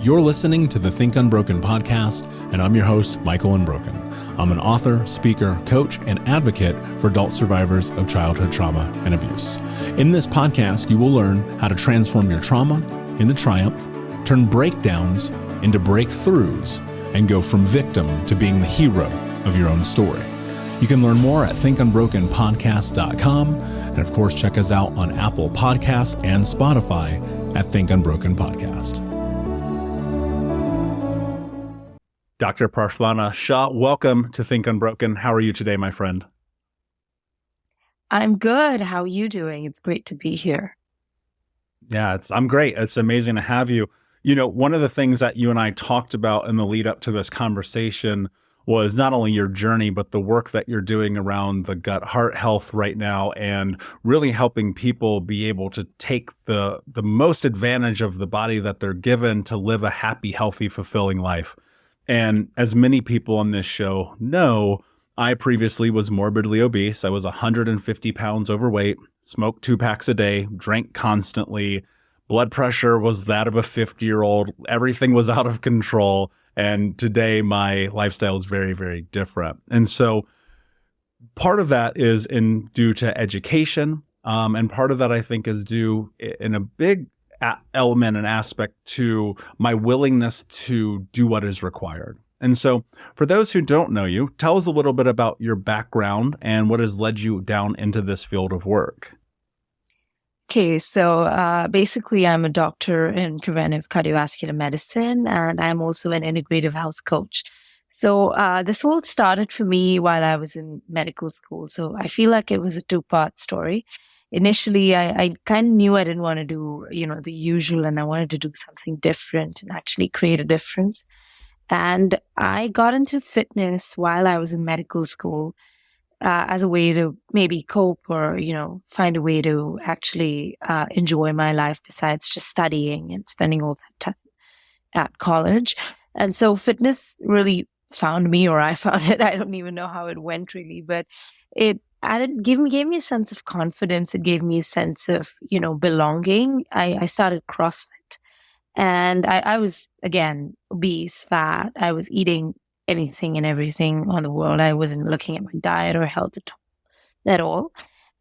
You're listening to the Think Unbroken podcast, and I'm your host, Michael Unbroken. I'm an author, speaker, coach, and advocate for adult survivors of childhood trauma and abuse. In this podcast, you will learn how to transform your trauma into triumph, turn breakdowns into breakthroughs, and go from victim to being the hero of your own story. You can learn more at thinkunbrokenpodcast.com, and of course, check us out on Apple Podcasts and Spotify at Think Unbroken Podcast. Dr. Prarthana Shah, welcome to Think Unbroken. How are you today, my friend? I'm good. How are you doing? It's great to be here. Yeah, I'm great. It's amazing to have you. You know, one of the things that you and I talked about in the lead up to this conversation was not only your journey, but the work that you're doing around the gut-heart health right now and really helping people be able to take the most advantage of the body that they're given to live a happy, healthy, fulfilling life. And as many people on this show know, I previously was morbidly obese. I was 150 pounds overweight, smoked 2 packs a day, drank constantly. Blood pressure was that of a 50-year-old. Everything was out of control. And today my lifestyle is very, very different. And so part of that is due to education. And part of that I think is due in a big element and aspect to my willingness to do what is required. And so for those who don't know you, tell us a little bit about your background and what has led you down into this field of work. Okay, so basically I'm a doctor in preventive cardiovascular medicine, and I'm also an integrative health coach. So this all started for me while I was in medical school. So I feel like it was a two-part story. Initially, I kind of knew I didn't want to do, the usual, and I wanted to do something different and actually create a difference. And I got into fitness while I was in medical school as a way to maybe cope or, find a way to actually enjoy my life besides just studying and spending all that time at college. And so fitness really found me, or I found it. I don't even know how it went really, but it gave me a sense of confidence. It gave me a sense of, belonging. I started CrossFit, and I was, again, obese, fat. I was eating anything and everything on the world. I wasn't looking at my diet or health at all.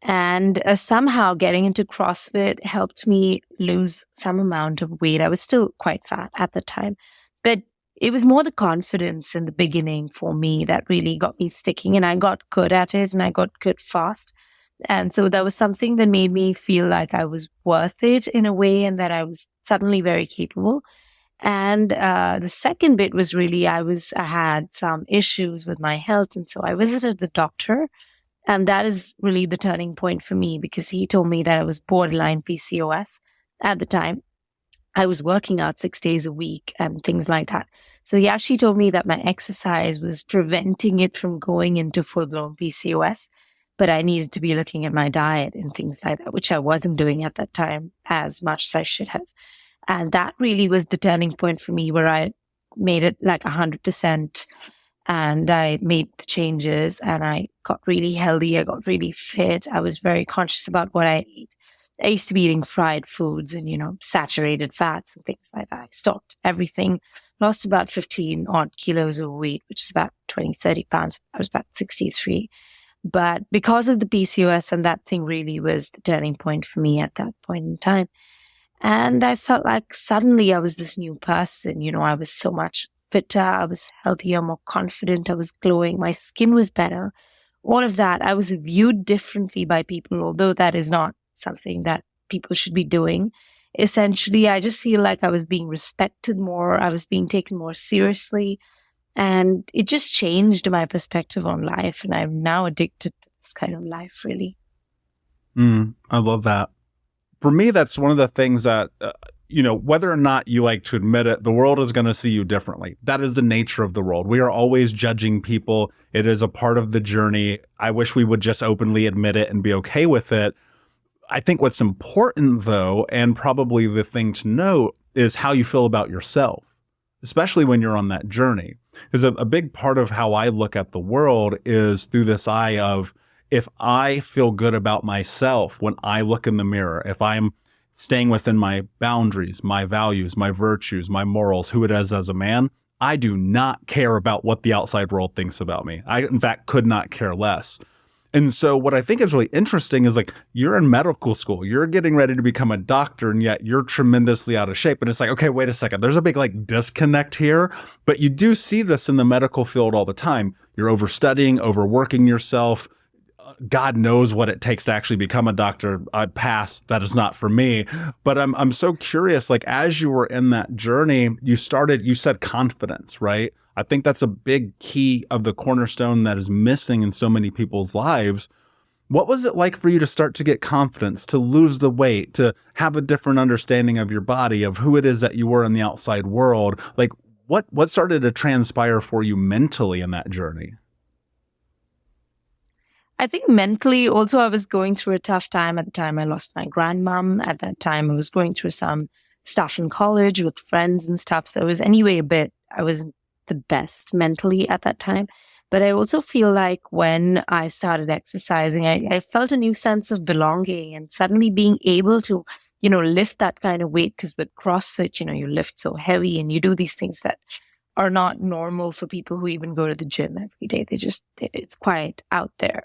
And somehow getting into CrossFit helped me lose some amount of weight. I was still quite fat at the time, but it was more the confidence in the beginning for me that really got me sticking, and I got good at it, and I got good fast. And so that was something that made me feel like I was worth it in a way, and that I was suddenly very capable. And the second bit was really I had some issues with my health, and so I visited the doctor, and that is really the turning point for me, because he told me that I was borderline PCOS at the time. I was working out 6 days a week and things like that. So he actually told me that my exercise was preventing it from going into full-blown PCOS, but I needed to be looking at my diet and things like that, which I wasn't doing at that time as much as I should have. And that really was the turning point for me, where I made it like 100%, and I made the changes, and I got really healthy. I got really fit. I was very conscious about what I ate. I used to be eating fried foods and, saturated fats and things like that. I stopped everything, lost about 15 odd kilos of weight, which is about 20, 30 pounds. I was about 63. But because of the PCOS, and that thing really was the turning point for me at that point in time. And I felt like suddenly I was this new person. I was so much fitter. I was healthier, more confident. I was glowing. My skin was better. All of that. I was viewed differently by people, although that is not something that people should be doing. Essentially, I just feel like I was being respected more. I was being taken more seriously. And it just changed my perspective on life. And I'm now addicted to this kind of life, really. I love that. For me, that's one of the things that, whether or not you like to admit it, the world is going to see you differently. That is the nature of the world. We are always judging people. It is a part of the journey. I wish we would just openly admit it and be okay with it. I think what's important, though, and probably the thing to note, is how you feel about yourself, especially when you're on that journey. Because a big part of how I look at the world is through this eye of, if I feel good about myself when I look in the mirror, if I'm staying within my boundaries, my values, my virtues, my morals, who it is as a man, I do not care about what the outside world thinks about me. I, in fact, could not care less. And so what I think is really interesting is like, you're in medical school, you're getting ready to become a doctor, and yet you're tremendously out of shape. And it's like, okay, wait a second. There's a big like disconnect here, but you do see this in the medical field all the time. You're overstudying, overworking yourself. God knows what it takes to actually become a doctor. I passed. That is not for me. But I'm so curious, like as you were in that journey, you said confidence, right? I think that's a big key of the cornerstone that is missing in so many people's lives. What was it like for you to start to get confidence, to lose the weight, to have a different understanding of your body, of who it is that you were in the outside world? Like what started to transpire for you mentally in that journey? I think mentally also I was going through a tough time. At the time I lost my grandmom. At that time I was going through some stuff in college with friends and stuff. So it was anyway I wasn't the best mentally at that time. But I also feel like when I started exercising, I felt a new sense of belonging and suddenly being able to, lift that kind of weight. Because with CrossFit, you lift so heavy and you do these things that are not normal for people who even go to the gym every day. It's quite out there.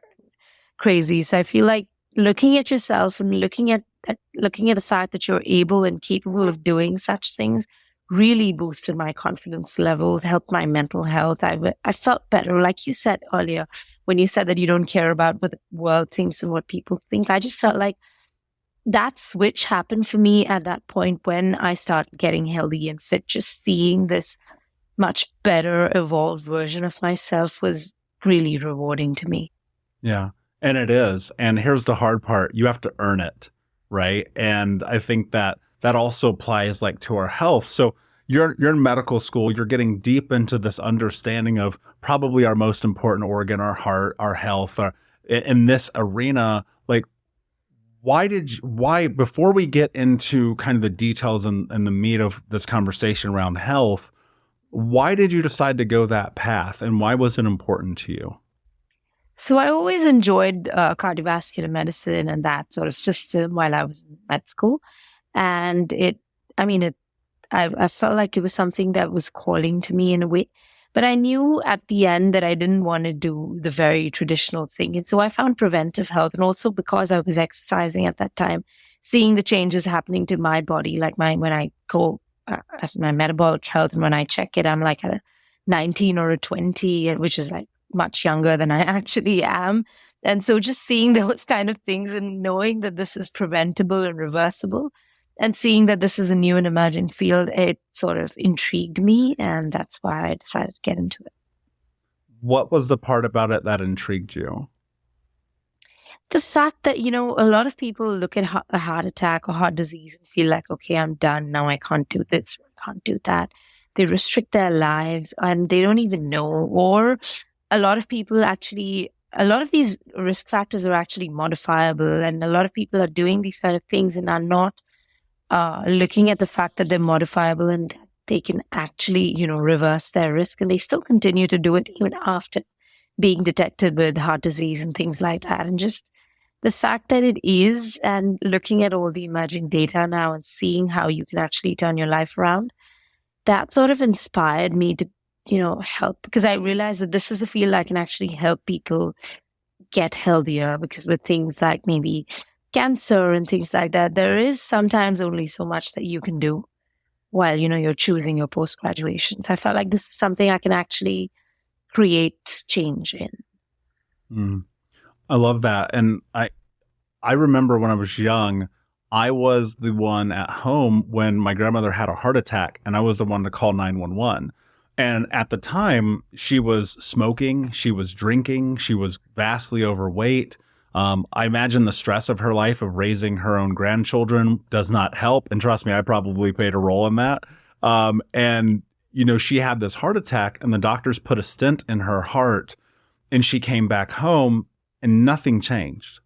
Crazy. So I feel like looking at yourself and looking at the fact that you're able and capable of doing such things really boosted my confidence level, helped my mental health. I felt better. Like you said earlier, when you said that you don't care about what the world thinks and what people think, I just felt like that switch happened for me at that point when I started getting healthy and fit. Just seeing this much better, evolved version of myself was really rewarding to me. Yeah. And it is. And here's the hard part. You have to earn it, right? And I think that also applies like to our health. So you're in medical school, you're getting deep into this understanding of probably our most important organ, our heart, our health, in this arena. Like, why, before we get into kind of the details and the meat of this conversation around health, why did you decide to go that path, and why was it important to you? So I always enjoyed cardiovascular medicine and that sort of system while I was in med school. And I felt like it was something that was calling to me in a way. But I knew at the end that I didn't want to do the very traditional thing. And so I found preventive health. And also because I was exercising at that time, seeing the changes happening to my body, like when I go as my metabolic health, and when I check it, I'm like a 19 or a 20, which is like much younger than I actually am. And so just seeing those kind of things and knowing that this is preventable and reversible, and seeing that this is a new and emerging field, it sort of intrigued me. And that's why I decided to get into it. What was the part about it that intrigued you? The fact that, a lot of people look at a heart attack or heart disease and feel like, okay, I'm done. Now I can't do this, I can't do that. They restrict their lives and they don't even know. Or a lot of these risk factors are actually modifiable, and a lot of people are doing these kind of things and are not looking at the fact that they're modifiable and they can actually, reverse their risk, and they still continue to do it even after being detected with heart disease and things like that. And just the fact that it is, and looking at all the emerging data now and seeing how you can actually turn your life around, that sort of inspired me to help, because I realized that this is a field I can actually help people get healthier, because with things like maybe cancer and things like that, there is sometimes only so much that you can do while, you're choosing your post-graduation. So I felt like this is something I can actually create change in. I love that. And I remember when I was young, I was the one at home when my grandmother had a heart attack, and I was the one to call 911. And at the time, she was smoking, she was drinking, she was vastly overweight. I imagine the stress of her life of raising her own grandchildren does not help. And trust me, I probably played a role in that. And she had this heart attack, and the doctors put a stent in her heart, and she came back home and nothing changed.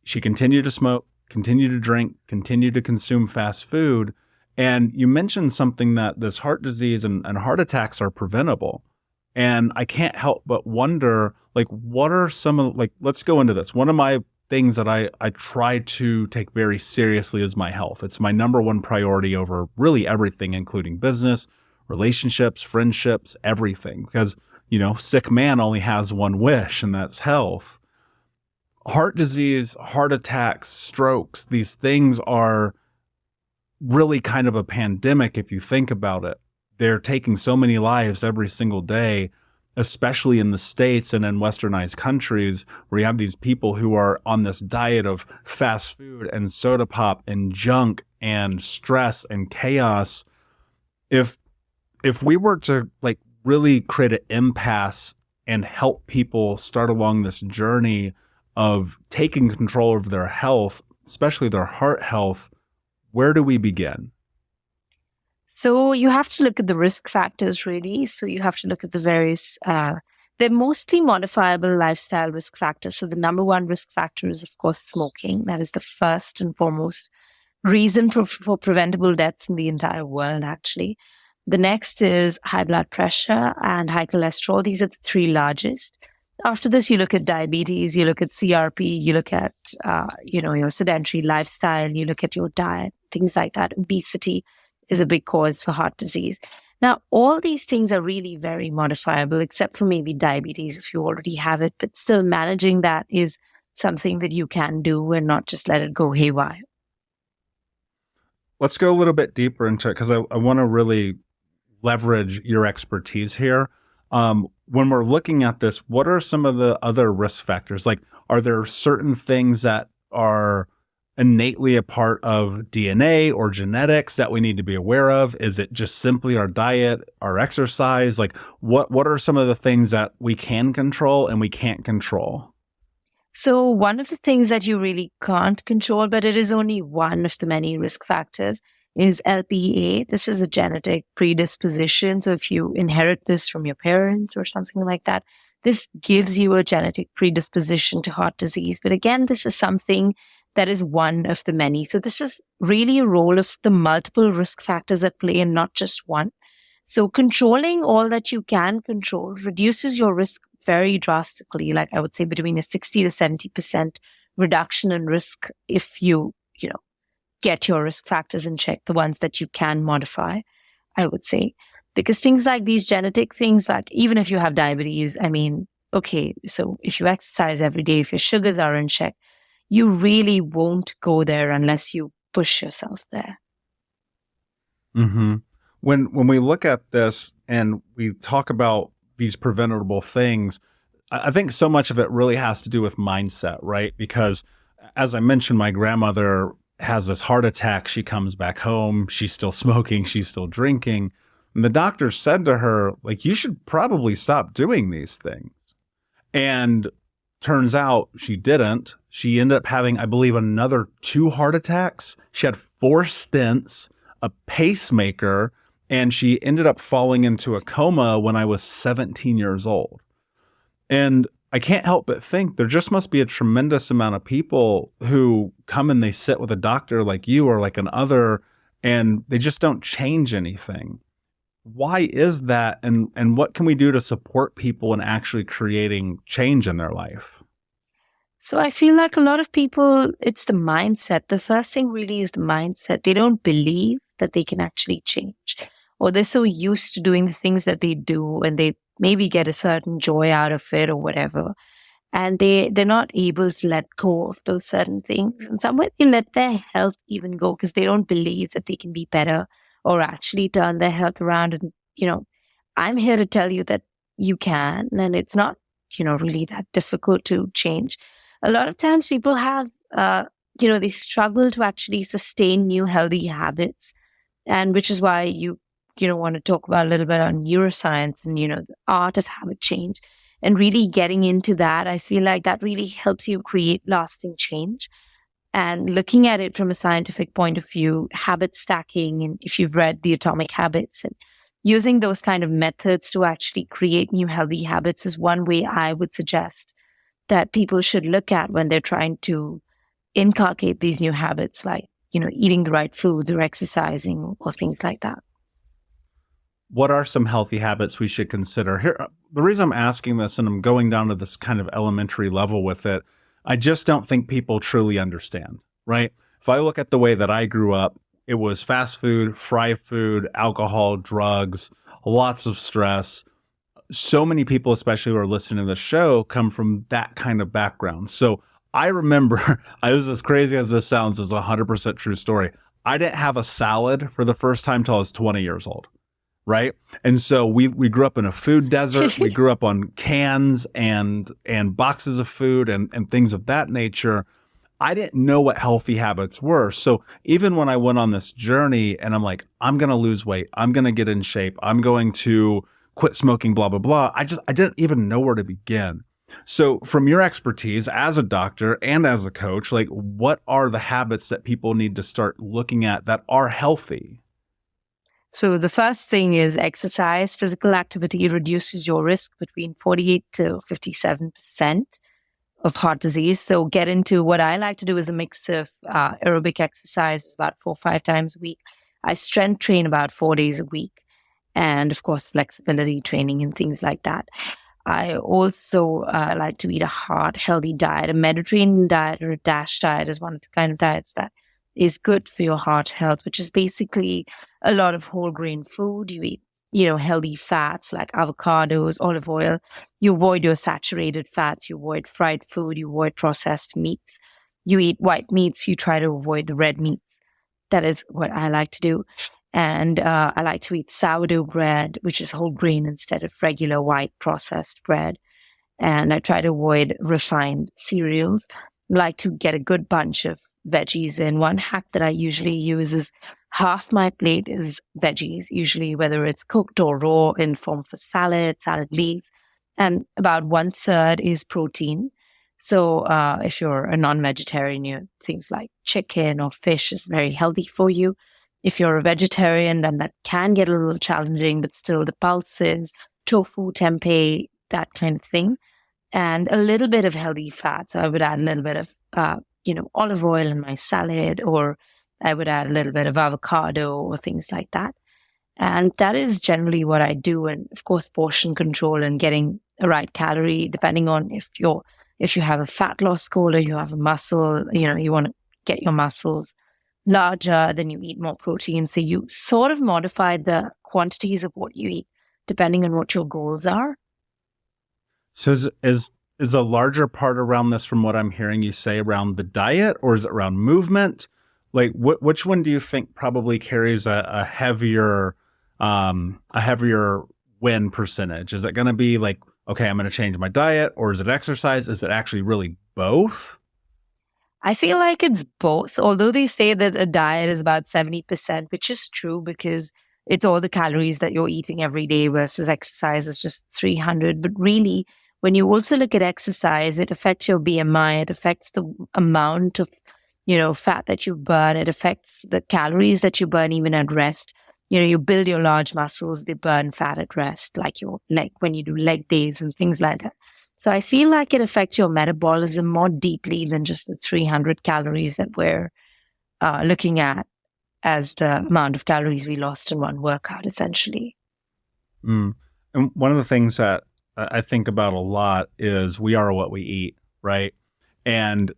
She continued to smoke, continued to drink, continued to consume fast food. And you mentioned something, that this heart disease and heart attacks are preventable. And I can't help but wonder, like, what are some of, like, let's go into this. One of my things that I try to take very seriously is my health. It's my number one priority over really everything, including business, relationships, friendships, everything. Because, sick man only has one wish, and that's health. Heart disease, heart attacks, strokes, these things are really kind of a pandemic if you think about it. They're taking so many lives every single day, especially in the States and in westernized countries where you have these people who are on this diet of fast food and soda pop and junk and stress and chaos. If we were to really create an impasse and help people start along this journey of taking control of their health, especially their heart health, where do we begin? So you have to look at the risk factors, really. So you have to look at the various, they're mostly modifiable lifestyle risk factors. So the number one risk factor is, of course, smoking. That is the first and foremost reason for preventable deaths in the entire world, actually. The next is high blood pressure and high cholesterol. These are the three largest. After this, you look at diabetes, you look at CRP, you look at, your sedentary lifestyle, you look at your diet, things like that. Obesity is a big cause for heart disease. Now, all these things are really very modifiable, except for maybe diabetes if you already have it, but still managing that is something that you can do and not just let it go haywire. Let's go a little bit deeper into it because I want to really leverage your expertise here. When we're looking at this, what are some of the other risk factors? Are there certain things that are innately a part of DNA or genetics that we need to be aware of? Is it just simply our diet, our exercise? What are some of the things that we can control and we can't control? So one of the things that you really can't control, but it is only one of the many risk factors, is LPA. This is a genetic predisposition. So if you inherit this from your parents or something like that, this gives you a genetic predisposition to heart disease. But again, this is something that is one of the many. So this is really a role of the multiple risk factors at play and not just one. So controlling all that you can control reduces your risk very drastically. I would say between a 60 to 70% reduction in risk if you get your risk factors in check, the ones that you can modify, I would say. Because things like these genetic things, even if you have diabetes, okay, so if you exercise every day, if your sugars are in check, you really won't go there unless you push yourself there. Mm-hmm. When we look at this and we talk about these preventable things, I think so much of it really has to do with mindset, right? Because as I mentioned, my grandmother has this heart attack. She comes back home. She's still smoking. She's still drinking. And the doctor said to her, you should probably stop doing these things. And turns out she didn't. She ended up having, I believe, another 2 heart attacks. She had 4 stents, a pacemaker, and she ended up falling into a coma when I was 17 years old. And I can't help but think there just must be a tremendous amount of people who come and they sit with a doctor like you or like an other, and they just don't change anything. Why is that? And what can we do to support people in actually creating change in their life? So I feel like a lot of people, it's the mindset. The first thing really is the mindset. They don't believe that they can actually change, or they're so used to doing the things that they do and they maybe get a certain joy out of it or whatever. And they're not able to let go of those certain things. And somewhere they let their health even go because they don't believe that they can be better or actually turn their health around. And, I'm here to tell you that you can, and it's not, really that difficult to change. A lot of times people have, they struggle to actually sustain new healthy habits. And which is why you want to talk about a little bit on neuroscience and, the art of habit change and really getting into that. I feel like that really helps you create lasting change. And looking at it from a scientific point of view, habit stacking, and if you've read The Atomic Habits, and using those kind of methods to actually create new healthy habits is one way I would suggest that people should look at when they're trying to inculcate these new habits, like, eating the right foods or exercising or things like that. What are some healthy habits we should consider? Here, the reason I'm asking this and I'm going down to this kind of elementary level with it, I just don't think people truly understand, right? If I look at the way that I grew up, it was fast food, fried food, alcohol, drugs, lots of stress. So many people, especially who are listening to the show, come from that kind of background. So I remember, this is as crazy as this sounds, is a 100% true story. I didn't have a salad for the first time till I was 20 years old, right? And so we grew up in a food desert. We grew up on cans and boxes of food and things of that nature. I didn't know what healthy habits were. So even when I went on this journey and I'm like, I'm going to lose weight, I'm going to get in shape, I'm going to quit smoking, blah, blah, blah. I didn't even know where to begin. So from your expertise as a doctor and as a coach, like what are the habits that people need to start looking at that are healthy? So the first thing is exercise. Physical activity reduces your risk between 48 to 57% of heart disease. So get into what I like to do is a mix of aerobic exercise about 4 or 5 times a week. I strength train about 4 days a week. And of course, flexibility training and things like that. I also like to eat a healthy diet. A Mediterranean diet or a DASH diet is one of the kind of diets that is good for your heart health, which is basically a lot of whole grain food. You eat, healthy fats like avocados, olive oil. You avoid your saturated fats. You avoid fried food. You avoid processed meats. You eat white meats. You try to avoid the red meats. That is what I like to do. And I like to eat sourdough bread, which is whole grain instead of regular white processed bread. And I try to avoid refined cereals. I like to get a good bunch of veggies in. One hack that I usually use is half my plate is veggies, usually whether it's cooked or raw in form of a salad leaves. And about 1/3 is protein. So if you're a non-vegetarian, things like chicken or fish is very healthy for you. If you're a vegetarian, then that can get a little challenging, but still the pulses, tofu, tempeh, that kind of thing. And a little bit of healthy fat. So I would add a little bit of, olive oil in my salad, or I would add a little bit of avocado or things like that. And that is generally what I do. And of course, portion control and getting the right calorie, depending on if you have a fat loss goal or you have a muscle, you want to get your muscles larger, then you eat more protein. So you sort of modify the quantities of what you eat depending on what your goals are. So is a larger part around this, from what I'm hearing you say, around the diet, or is it around movement? Like which one do you think probably carries a heavier win percentage? Is it going to be like, okay, I'm going to change my diet, or is it exercise? Is it actually really both? I feel like it's both, although they say that a diet is about 70%, which is true because it's all the calories that you're eating every day versus exercise is just 300. But really, when you also look at exercise, it affects your BMI. It affects the amount of, fat that you burn. It affects the calories that you burn even at rest. You build your large muscles, they burn fat at rest, like your leg, when you do leg days and things like that. So I feel like it affects your metabolism more deeply than just the 300 calories that we're looking at as the amount of calories we lost in one workout, essentially. And one of the things that I think about a lot is we are what we eat, right? And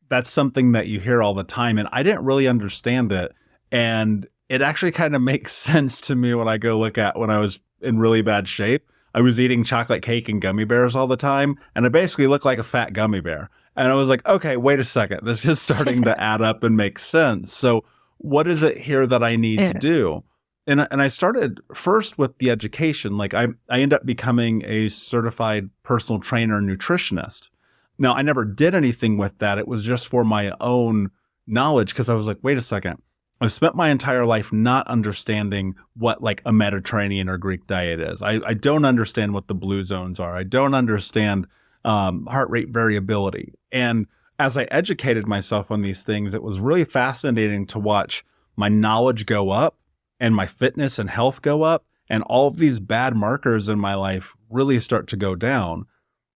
that's something that you hear all the time. And I didn't really understand it. And it actually kind of makes sense to me when I go look at when I was in really bad shape. I was eating chocolate cake and gummy bears all the time, and I basically looked like a fat gummy bear. And I was like, okay, wait a second. This is starting to add up and make sense. So what is it here that I need to do? And I started first with the education. Like I ended up becoming a certified personal trainer and nutritionist. Now, I never did anything with that. It was just for my own knowledge, because I was like, wait a second. I've spent my entire life not understanding what like a Mediterranean or Greek diet is. I don't understand what the blue zones are. I don't understand heart rate variability. And as I educated myself on these things, it was really fascinating to watch my knowledge go up and my fitness and health go up, and all of these bad markers in my life really start to go down.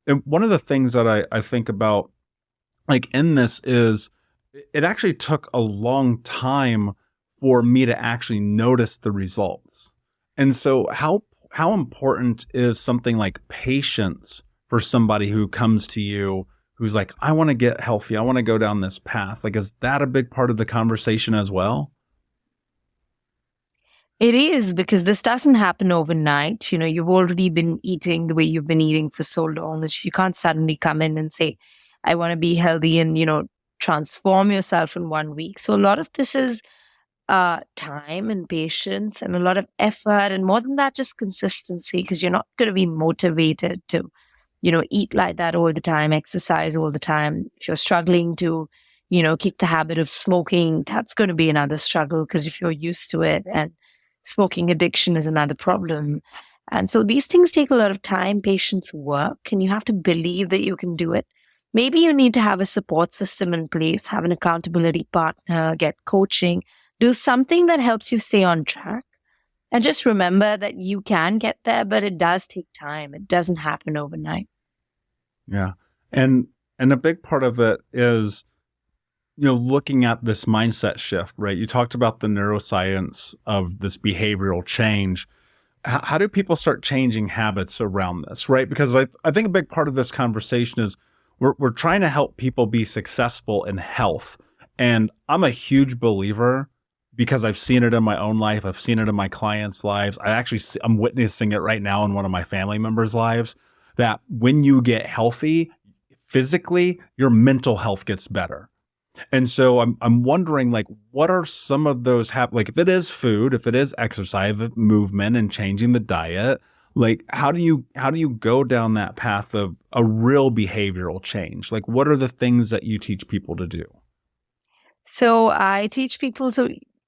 And one of the things that I think about like in this is, it actually took a long time for me to actually notice the results. And so how important is something like patience for somebody who comes to you who's like, I want to get healthy. I want to go down this path. Like, is that a big part of the conversation as well? It is, because this doesn't happen overnight. You've already been eating the way you've been eating for so long that you can't suddenly come in and say, I want to be healthy and, transform yourself in 1 week. So a lot of this is time and patience and a lot of effort. And more than that, just consistency, because you're not going to be motivated to, eat like that all the time, exercise all the time. If you're struggling to, keep the habit of smoking, that's going to be another struggle, because if you're used to it, and smoking addiction is another problem. And so these things take a lot of time, patience, work, and you have to believe that you can do it. Maybe you need to have a support system in place, have an accountability partner, get coaching, do something that helps you stay on track. And just remember that you can get there, but it does take time. It doesn't happen overnight. Yeah. And a big part of it is, looking at this mindset shift, right? You talked about the neuroscience of this behavioral change. How do people start changing habits around this, right? Because I think a big part of this conversation is we're trying to help people be successful in health. And I'm a huge believer, because I've seen it in my own life. I've seen it in my clients' lives. I'm witnessing it right now in one of my family members' lives, that when you get healthy physically, your mental health gets better. And so I'm wondering, like, what are some of those like, if it is food, if it is exercise, movement, and changing the diet, like, how do you go down that path of a real behavioral change? Like, what are the things that you teach people to do? So I teach people,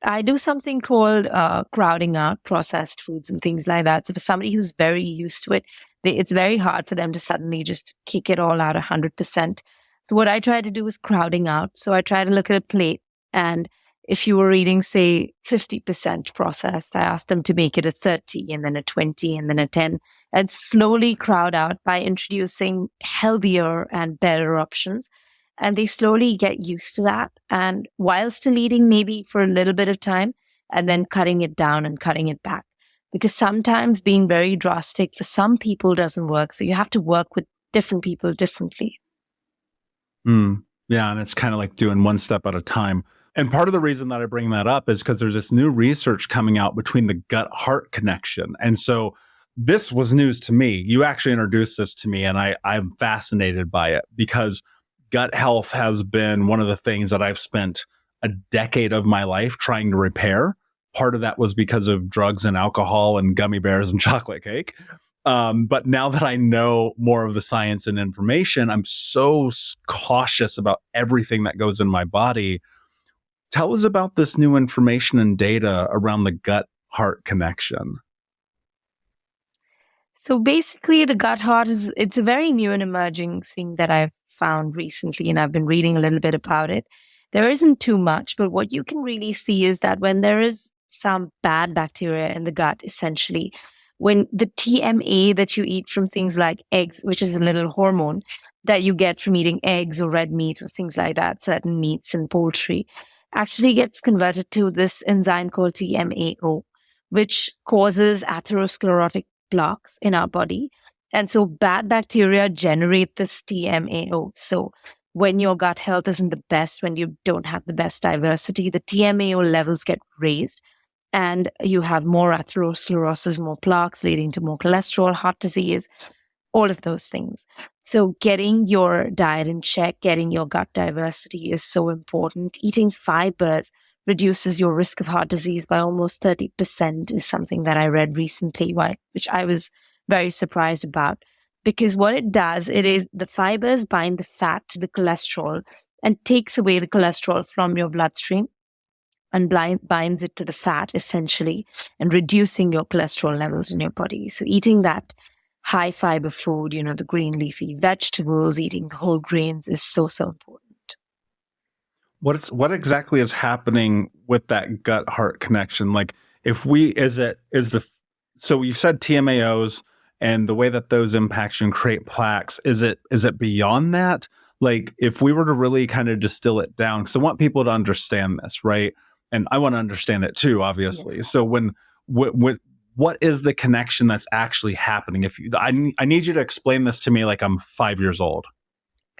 I do something called crowding out processed foods and things like that. So for somebody who's very used to it, it's very hard for them to suddenly just kick it all out 100%. So what I try to do is crowding out. So I try to look at a plate, and if you were eating, say, 50% processed, I ask them to make it a 30 and then a 20 and then a 10, and slowly crowd out by introducing healthier and better options. And they slowly get used to that. And while still eating, maybe for a little bit of time, and then cutting it down and cutting it back. Because sometimes being very drastic for some people doesn't work. So you have to work with different people differently. Yeah. And it's kind of like doing one step at a time. And part of the reason that I bring that up is because there's this new research coming out between the gut-heart connection. And so this was news to me. You actually introduced this to me, and I'm fascinated by it, because gut health has been one of the things that I've spent a decade of my life trying to repair. Part of that was because of drugs and alcohol and gummy bears and chocolate cake. But now that I know more of the science and information, I'm so cautious about everything that goes in my body. Tell us about this new information and data around the gut-heart connection. So basically, the gut-heart it's a very new and emerging thing that I've found recently, and I've been reading a little bit about it. There isn't too much, but what you can really see is that when there is some bad bacteria in the gut, essentially, when the TMA that you eat from things like eggs, which is a little hormone that you get from eating eggs or red meat or things like that, certain meats and poultry, actually gets converted to this enzyme called TMAO, which causes atherosclerotic plaques in our body. And so bad bacteria generate this TMAO. So when your gut health isn't the best, when you don't have the best diversity, the TMAO levels get raised, and you have more atherosclerosis, more plaques, leading to more cholesterol, heart disease, all of those things. So getting your diet in check, getting your gut diversity is so important. Eating fibers reduces your risk of heart disease by almost 30%, is something that I read recently, which I was very surprised about. Because what it does, it is the fibers bind the fat to the cholesterol and takes away the cholesterol from your bloodstream and binds it to the fat, essentially, and reducing your cholesterol levels in your body. So eating that high fiber food, the green leafy vegetables, eating the whole grains is so, so important. What exactly is happening with that gut-heart connection? Like, so you said TMAOs and the way that those impact you and create plaques, is it beyond that? Like, if we were to really kind of distill it down, because I want people to understand this, right? And I want to understand it too, obviously. Yeah. So what is the connection that's actually happening? I need you to explain this to me like I'm 5 years old.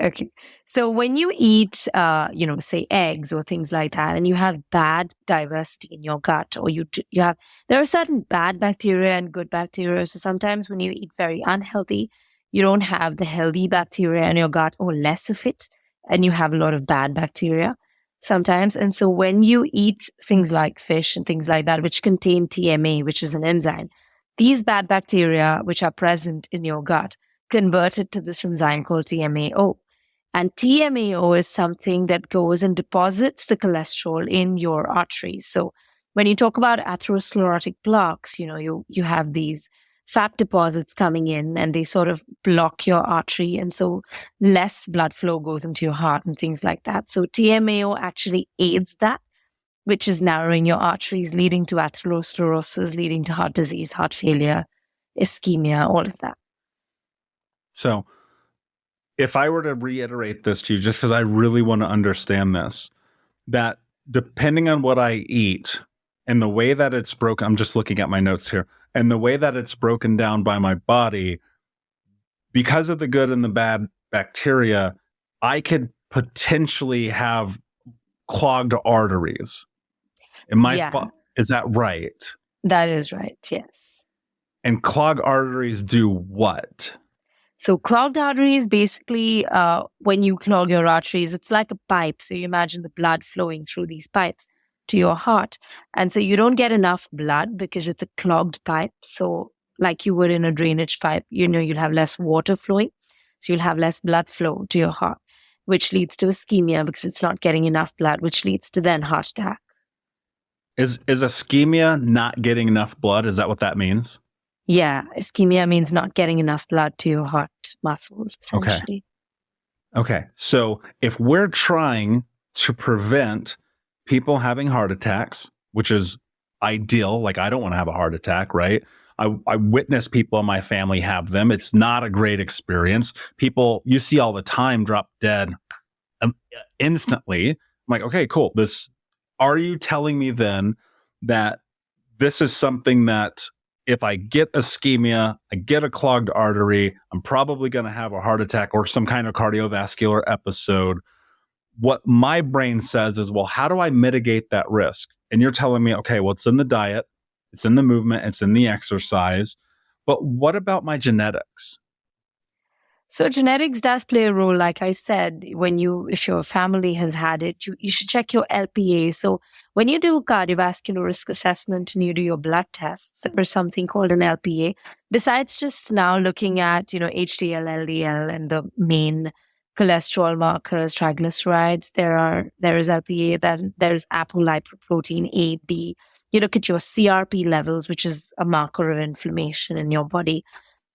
Okay. So when you eat, say eggs or things like that, and you have bad diversity in your gut, or there are certain bad bacteria and good bacteria. So sometimes when you eat very unhealthy, you don't have the healthy bacteria in your gut or less of it, and you have a lot of bad bacteria sometimes. And so when you eat things like fish and things like that, which contain TMA, which is an enzyme, these bad bacteria, which are present in your gut, convert it to this enzyme called TMAO. And TMAO is something that goes and deposits the cholesterol in your arteries. So when you talk about atherosclerotic plaques, you have these fat deposits coming in and they sort of block your artery. And so less blood flow goes into your heart and things like that. So TMAO actually aids that, which is narrowing your arteries, leading to atherosclerosis, leading to heart disease, heart failure, ischemia, all of that. So if I were to reiterate this to you, just because I really want to understand this, that depending on what I eat and the way that it's broken, I'm just looking at my notes here, and the way that it's broken down by my body, because of the good and the bad bacteria, I could potentially have clogged arteries. Is that right? That is right, yes. And clogged arteries do what? So clogged arteries, basically, when you clog your arteries, it's like a pipe. So you imagine the blood flowing through these pipes to your heart. And so you don't get enough blood because it's a clogged pipe. So like you would in a drainage pipe, you'll have less water flowing. So you'll have less blood flow to your heart, which leads to ischemia because it's not getting enough blood, which leads to then heart attack. Is ischemia not getting enough blood? Is that what that means? Yeah, ischemia means not getting enough blood to your heart muscles, essentially. Okay. So if we're trying to prevent people having heart attacks, which is ideal, like I don't want to have a heart attack, right? I witness people in my family have them. It's not a great experience. People you see all the time drop dead instantly. I'm like, okay, cool. Are you telling me then that this is something that if I get ischemia, I get a clogged artery, I'm probably going to have a heart attack or some kind of cardiovascular episode? What my brain says is, well, how do I mitigate that risk? And you're telling me, okay, well, it's in the diet, it's in the movement, it's in the exercise. But what about my genetics? So genetics does play a role. Like I said, if your family has had it, you should check your LPA. So when you do cardiovascular risk assessment and you do your blood tests, there's something called an LPA. Besides just now looking at, HDL, LDL and the main cholesterol markers, triglycerides, there is LPA, there's apolipoprotein A, B. You look at your CRP levels, which is a marker of inflammation in your body.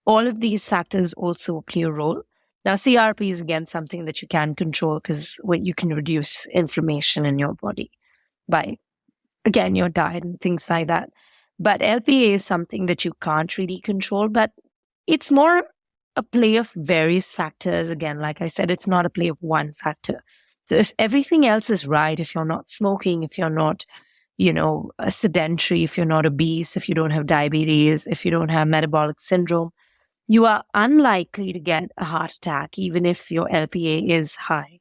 All of these factors also play a role. Now, CRP is again something that you can control because you can reduce inflammation in your body by, again, your diet and things like that. But LPA is something that you can't really control, but it's more a play of various factors. Again, like I said, it's not a play of one factor. So if everything else is right, if you're not smoking, if you're not sedentary, if you're not obese, if you don't have diabetes, if you don't have metabolic syndrome, you are unlikely to get a heart attack, even if your LPA is high.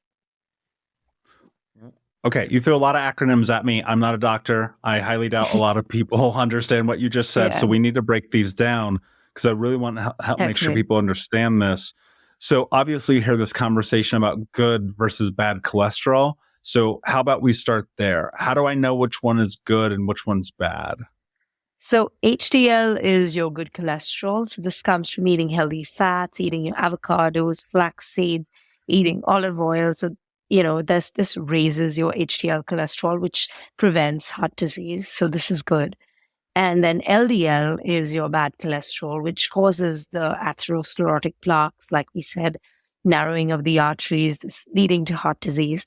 Okay, you threw a lot of acronyms at me. I'm not a doctor. I highly doubt a lot of people understand what you just said. Yeah. So we need to break these down because I really want to help make sure people understand this. So obviously you hear this conversation about good versus bad cholesterol. So how about we start there? How do I know which one is good and which one's bad? So HDL is your good cholesterol. So this comes from eating healthy fats, eating your avocados, flax seeds, eating olive oil. So, this raises your HDL cholesterol, which prevents heart disease. So this is good. And then LDL is your bad cholesterol, which causes the atherosclerotic plaques, like we said, narrowing of the arteries, leading to heart disease.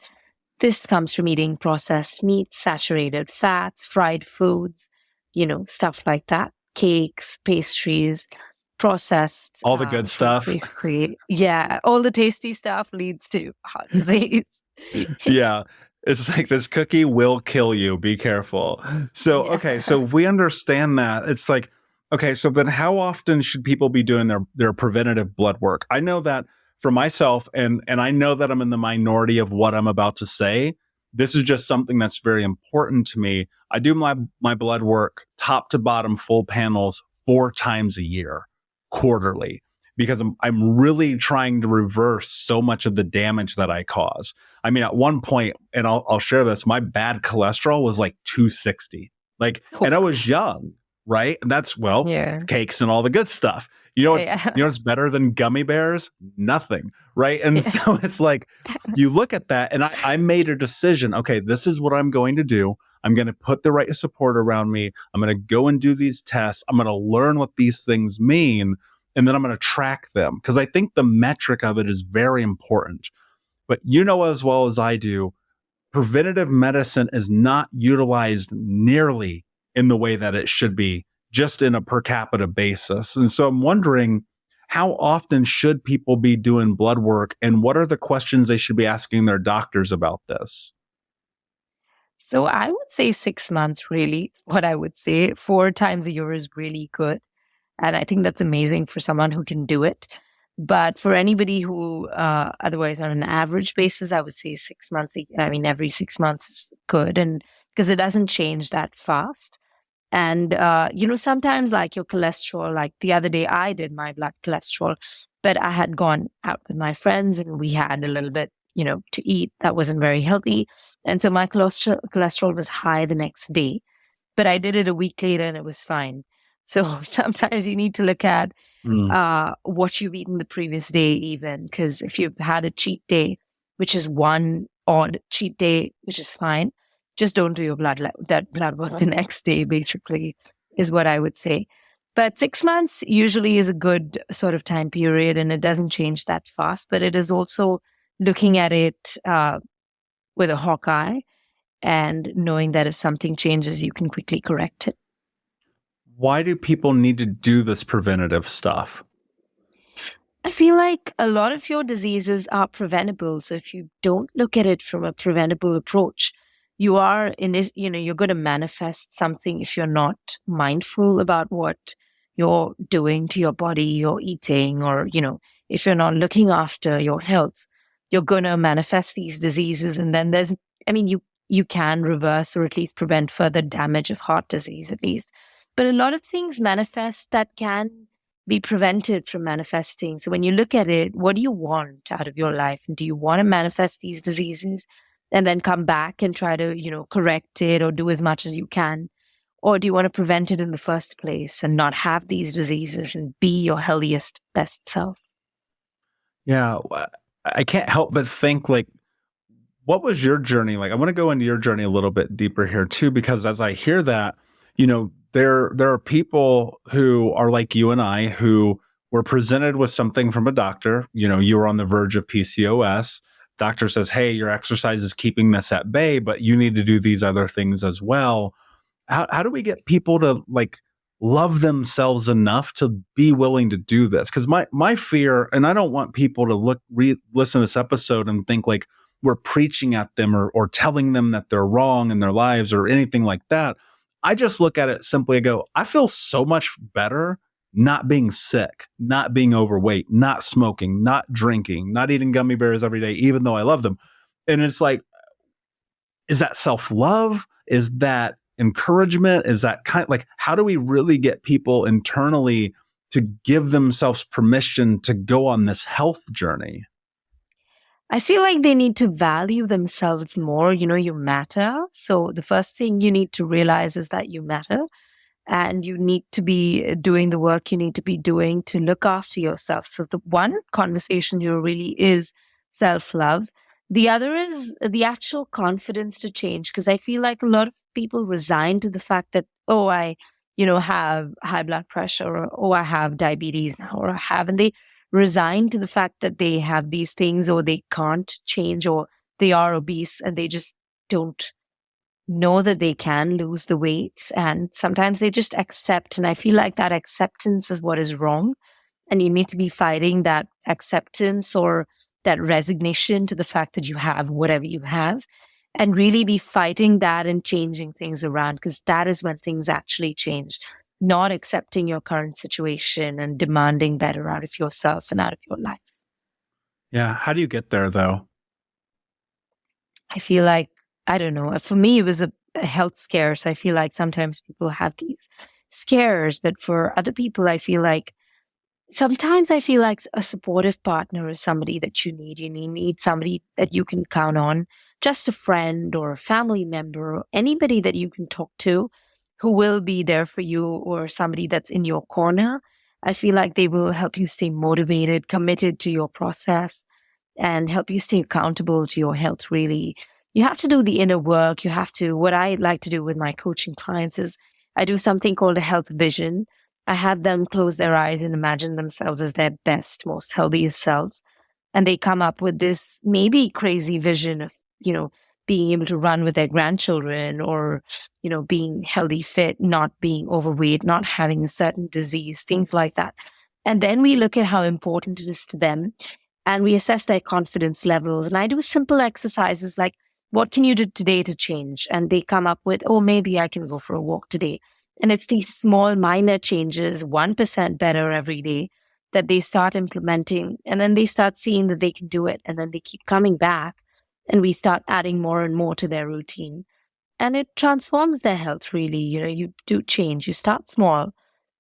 This comes from eating processed meats, saturated fats, fried foods, stuff like that. Cakes, pastries, processed. All the good stuff. Basically. Yeah. All the tasty stuff leads to heart disease. Yeah. It's like this cookie will kill you. Be careful. So, okay. So if we understand that, it's like, okay, so then how often should people be doing their preventative blood work? I know that for myself, and I know that I'm in the minority of what I'm about to say. This is just something that's very important to me. I do my blood work top to bottom, full panels 4 times a year, quarterly, because I'm really trying to reverse so much of the damage that I cause. I mean, at one point, and I'll share this, my bad cholesterol was like 260. Like, and I was young, right? And that's, well, Yeah. cakes and all the good stuff. You know, Yeah. what's better than gummy bears? Nothing, right? And Yeah. so it's like, you look at that, and I made a decision. Okay, this is what I'm going to do. I'm going to put the right support around me. I'm going to go and do these tests. I'm going to learn what these things mean, and then I'm going to track them, because I think the metric of it is very important. But you know as well as I do, preventative medicine is not utilized nearly in the way that it should be, just in a per capita basis. And so I'm wondering, how often should people be doing blood work, and what are the questions they should be asking their doctors about this? So I would say 6 months, really, what I would say. 4 times a year is really good. And I think that's amazing for someone who can do it. But for anybody who otherwise on an average basis, I would say 6 months. I mean, every 6 months is good. And because it doesn't change that fast. And, sometimes like your cholesterol, like the other day I did my blood cholesterol, but I had gone out with my friends and we had a little bit, to eat that wasn't very healthy. And so my cholesterol was high the next day, but I did it a week later and it was fine. So sometimes you need to look at Mm. what you've eaten the previous day, even because if you've had a cheat day, which is one odd cheat day, which is fine, just don't do your blood work the next day, basically, is what I would say. But 6 months usually is a good sort of time period, and it doesn't change that fast. But it is also looking at it with a hawk eye and knowing that if something changes, you can quickly correct it. Why do people need to do this preventative stuff? I feel like a lot of your diseases are preventable. So if you don't look at it from a preventable approach, you are in this, you're going to manifest something if you're not mindful about what you're doing to your body, you're eating, or, if you're not looking after your health, you're going to manifest these diseases. And then you can reverse or at least prevent further damage of heart disease, at least. But a lot of things manifest that can be prevented from manifesting. So when you look at it, what do you want out of your life? And do you want to manifest these diseases and then come back and try to, correct it or do as much as you can? Or do you want to prevent it in the first place and not have these diseases and be your healthiest, best self? Yeah, I can't help but think, like, what was your journey like? I want to go into your journey a little bit deeper here too, because as I hear that, there are people who are like you and I who were presented with something from a doctor. You were on the verge of PCOS. Doctor says, hey, your exercise is keeping this at bay, but you need to do these other things as well. How do we get people to love themselves enough to be willing to do this? Because my fear, and I don't want people to listen to this episode and think like we're preaching at them or telling them that they're wrong in their lives or anything like that. I just look at it simply and go, I feel so much better not being sick, not being overweight, not smoking, not drinking, not eating gummy bears every day, even though I love them. And it's like, is that self-love? Is that encouragement? Is that how do we really get people internally to give themselves permission to go on this health journey? I feel like they need to value themselves more. You matter. So the first thing you need to realize is that you matter. And you need to be doing the work you need to be doing to look after yourself. So the one conversation here really is self-love. The other is the actual confidence to change. Because I feel like a lot of people resign to the fact that, oh, I, have high blood pressure, or, oh, I have diabetes now, or I have, and they resign to the fact that they have these things, or they can't change, or they are obese, and they just don't know that they can lose the weight. And sometimes they just accept. And I feel like that acceptance is what is wrong. And you need to be fighting that acceptance or that resignation to the fact that you have whatever you have, and really be fighting that and changing things around, because that is when things actually change. Not accepting your current situation and demanding better out of yourself and out of your life. Yeah. How do you get there though? I feel like, I don't know, for me, it was a health scare. So I feel like sometimes people have these scares, but for other people, I feel like sometimes I feel like a supportive partner is somebody that you need. You need somebody that you can count on, just a friend or a family member, or anybody that you can talk to who will be there for you, or somebody that's in your corner. I feel like they will help you stay motivated, committed to your process, and help you stay accountable to your health, really. You have to do the inner work. You have to, what I like to do with my coaching clients is I do something called a health vision. I have them close their eyes and imagine themselves as their best, most healthiest selves. And they come up with this maybe crazy vision of, being able to run with their grandchildren, or, being healthy, fit, not being overweight, not having a certain disease, things like that. And then we look at how important it is to them, and we assess their confidence levels. And I do simple exercises like, what can you do today to change? And they come up with, oh, maybe I can go for a walk today. And it's these small, minor changes, 1% better every day, that they start implementing. And then they start seeing that they can do it. And then they keep coming back. And we start adding more and more to their routine. And it transforms their health, really. You do change. You start small,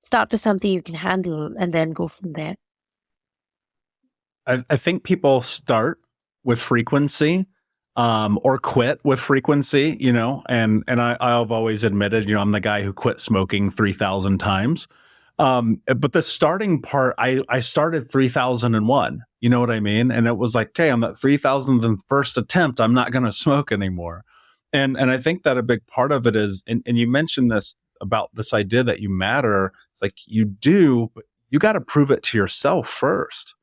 start with something you can handle, and then go from there. I think people start with frequency, or quit with frequency, and I've always admitted, I'm the guy who quit smoking 3,000 times. But the starting part, I started 3001, you know what I mean? And it was like, okay, on that 3001st attempt, I'm not going to smoke anymore. And I think that a big part of it is, and you mentioned this about this idea that you matter. It's like you do, but you got to prove it to yourself first.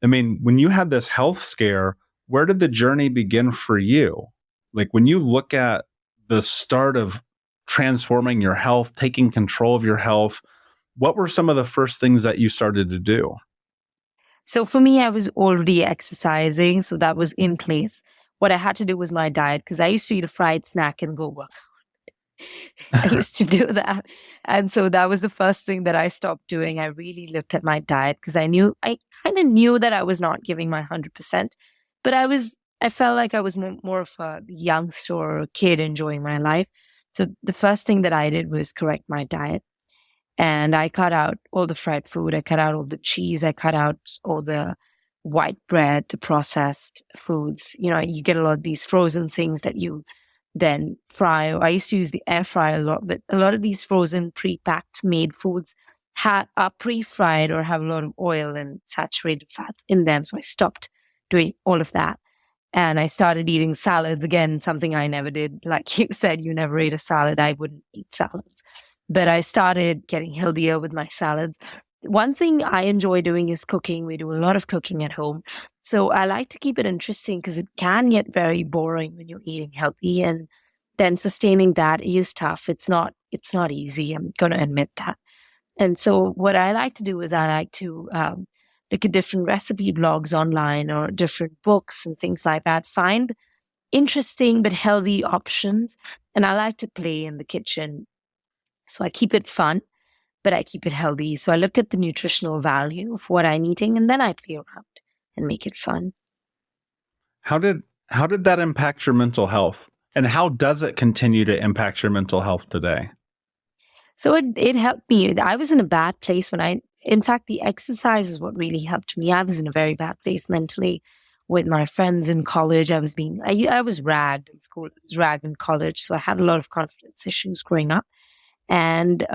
I mean, when you had this health scare, where did the journey begin for you? Like when you look at the start of transforming your health, taking control of your health, what were some of the first things that you started to do? So for me, I was already exercising, so that was in place. What I had to do was my diet, because I used to eat a fried snack and go, well, I used to do that. And so that was the first thing that I stopped doing. I really looked at my diet because I kind of knew that I was not giving my 100%, but I felt like I was more of a youngster or a kid enjoying my life. So the first thing that I did was correct my diet. And I cut out all the fried food. I cut out all the cheese. I cut out all the white bread, the processed foods. You get a lot of these frozen things that you then fry. I used to use the air fryer a lot, but a lot of these frozen, pre-packed, made foods are pre-fried or have a lot of oil and saturated fats in them. So I stopped doing all of that. And I started eating salads again, something I never did. Like you said, you never ate a salad. I wouldn't eat salads. But I started getting healthier with my salads. One thing I enjoy doing is cooking. We do a lot of cooking at home. So I like to keep it interesting because it can get very boring when you're eating healthy. And then sustaining that is tough. It's not easy. I'm going to admit that. And so what I like to do is I like to look at different recipe blogs online or different books and things like that. Find interesting but healthy options. And I like to play in the kitchen. So I keep it fun, but I keep it healthy. So I look at the nutritional value of what I'm eating, and then I play around and make it fun. How did that impact your mental health? And how does it continue to impact your mental health today? So it helped me. I was in a bad place in fact, the exercise is what really helped me. I was in a very bad place mentally with my friends in college. I was ragged in school, I was ragged in college. So I had a lot of confidence issues growing up. And,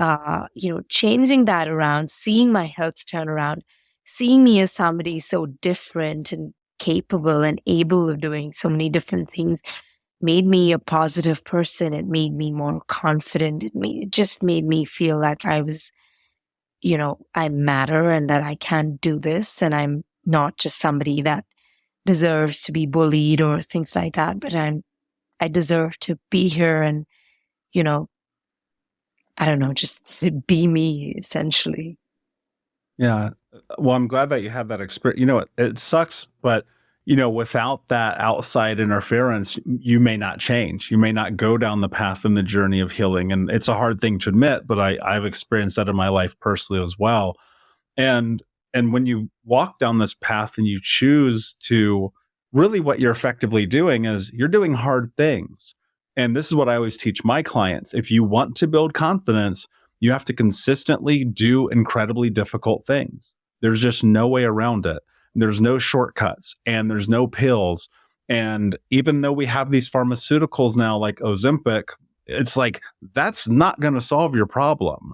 changing that around, seeing my health turn around, seeing me as somebody so different and capable and able of doing so many different things made me a positive person. It made me more confident. It just made me feel like I was, I matter and that I can do this. And I'm not just somebody that deserves to be bullied or things like that, but I deserve to be here and, I don't know, just to be me, essentially. Yeah. Well, I'm glad that you had that experience. It sucks, but without that outside interference, you may not change. You may not go down the path and the journey of healing. And it's a hard thing to admit, but I've experienced that in my life personally as well. And And when you walk down this path and you choose to, really what you're effectively doing is you're doing hard things. And this is what I always teach my clients. If you want to build confidence, you have to consistently do incredibly difficult things. There's just no way around it. There's no shortcuts and there's no pills. And even though we have these pharmaceuticals now like Ozempic, it's like that's not going to solve your problem.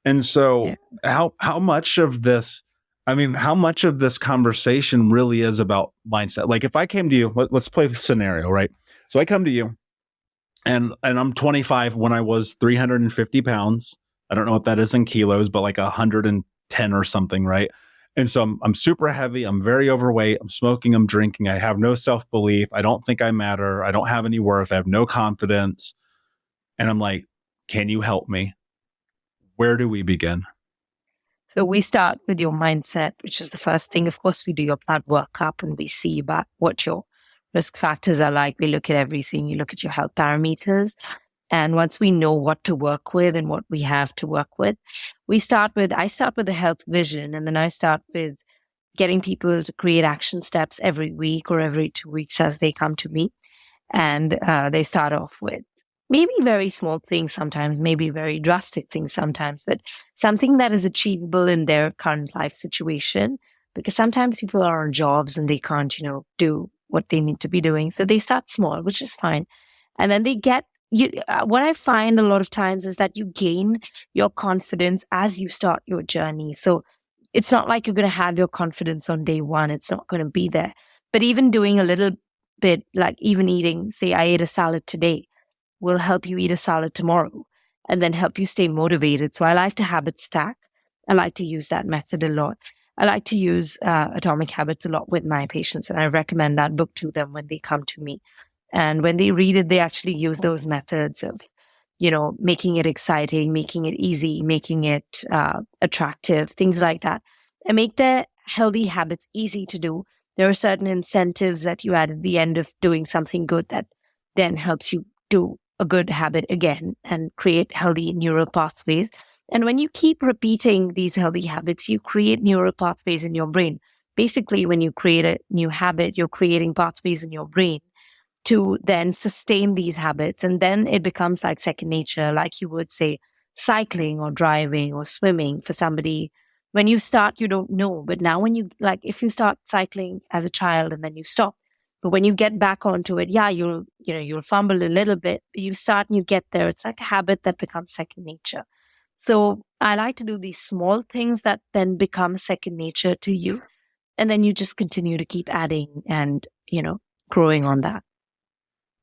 And so how much of this, I mean, how much of this conversation really is about mindset? Like if I came to you, let's play the scenario, right? So I come to you and I'm 25 when I was 350 pounds. I don't know what that is in kilos, but like 110 or something, right? And so I'm super heavy. I'm very overweight. I'm smoking. I'm drinking. I have no self-belief. I don't think I matter. I don't have any worth. I have no confidence. And I'm like, can you help me? Where do we begin? So we start with your mindset, which is the first thing. Of course, we do your blood workup and we see about what your risk factors are like. We look at everything. You look at your health parameters. And once we know what to work with and what we have to work with, I start with the health vision. And then I start with getting people to create action steps every week or every 2 weeks as they come to me. And they start off with maybe very small things sometimes, maybe very drastic things sometimes, but something that is achievable in their current life situation. Because sometimes people are on jobs and they can't, do what they need to be doing. So they start small, which is fine. And then they get, what I find a lot of times is that you gain your confidence as you start your journey. So it's not like you're going to have your confidence on day one. It's not going to be there. But even doing a little bit, like even eating, say I ate a salad today, will help you eat a salad tomorrow and then help you stay motivated. So I like to habit stack. I like to use that method a lot. I like to use Atomic Habits a lot with my patients, and I recommend that book to them when they come to me. And when they read it, they actually use those methods of, making it exciting, making it easy, making it attractive, things like that, and make their healthy habits easy to do. There are certain incentives that you add at the end of doing something good that then helps you do a good habit again and create healthy neural pathways. And when you keep repeating these healthy habits, you create neural pathways in your brain. Basically, when you create a new habit, you're creating pathways in your brain to then sustain these habits. And then it becomes like second nature, like you would say, cycling or driving or swimming for somebody. When you start, you don't know. But now when if you start cycling as a child and then you stop, but when you get back onto it, you'll fumble a little bit. You start and you get there. It's like a habit that becomes second nature. So I like to do these small things that then become second nature to you. And then you just continue to keep adding and, growing on that.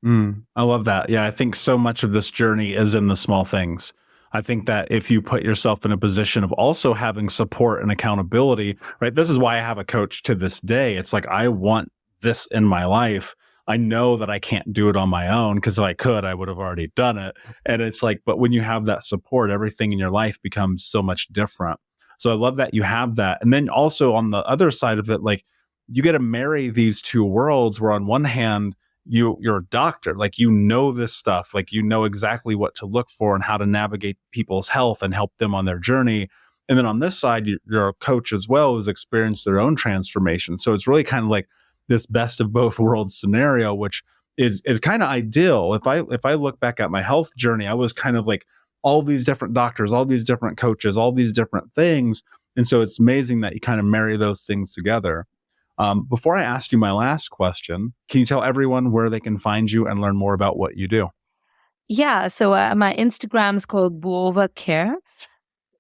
I love that. Yeah, I think so much of this journey is in the small things. I think that if you put yourself in a position of also having support and accountability, right? This is why I have a coach to this day. It's like, I want this in my life. I know that I can't do it on my own, because if I could, I would have already done it. And it's like, but when you have that support, everything in your life becomes so much different. So I love that you have that. And then also on the other side of it, like you get to marry these two worlds where on one hand, you're a doctor, like this stuff, like exactly what to look for and how to navigate people's health and help them on their journey. And then on this side, you're a coach as well who's experienced their own transformation. So it's really kind of like this best of both worlds scenario, which is kind of ideal. If I look back at my health journey, I was kind of like all these different doctors, all these different coaches, all these different things. And so it's amazing that you kind of marry those things together. Before I ask you my last question, can you tell everyone where they can find you and learn more about what you do? Yeah. So my Instagram is called Buova Care,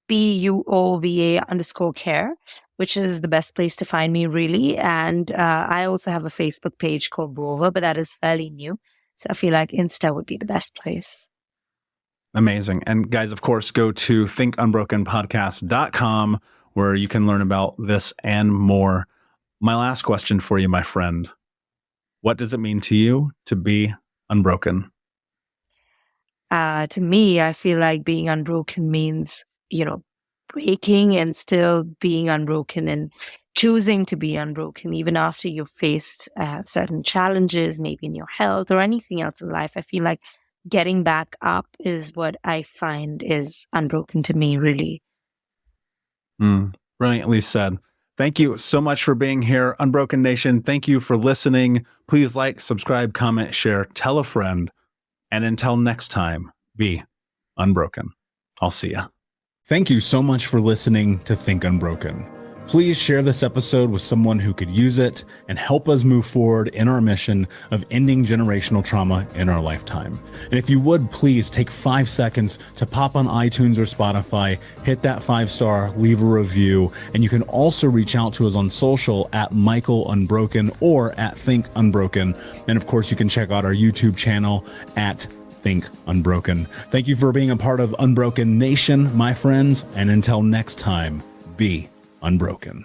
BUOVA_care, which is the best place to find me, really. And I also have a Facebook page called Buova, but that is fairly new. So I feel like Insta would be the best place. Amazing. And guys, of course, go to thinkunbrokenpodcast.com where you can learn about this and more. My last question for you, my friend. What does it mean to you to be unbroken? To me, I feel like being unbroken means, breaking and still being unbroken and choosing to be unbroken, even after you've faced certain challenges, maybe in your health or anything else in life. I feel like getting back up is what I find is unbroken to me, really. Brilliantly said. Thank you so much for being here, Unbroken Nation. Thank you for listening. Please like, subscribe, comment, share, tell a friend. And until next time, be unbroken. I'll see ya. Thank you so much for listening to Think Unbroken. Please share this episode with someone who could use it and help us move forward in our mission of ending generational trauma in our lifetime. And if you would, please take 5 seconds to pop on iTunes or Spotify, hit that 5-star, leave a review, and you can also reach out to us on social at Michael Unbroken or at Think Unbroken. And of course, you can check out our YouTube channel at Think Unbroken. Thank you for being a part of Unbroken Nation, my friends, and until next time, be unbroken.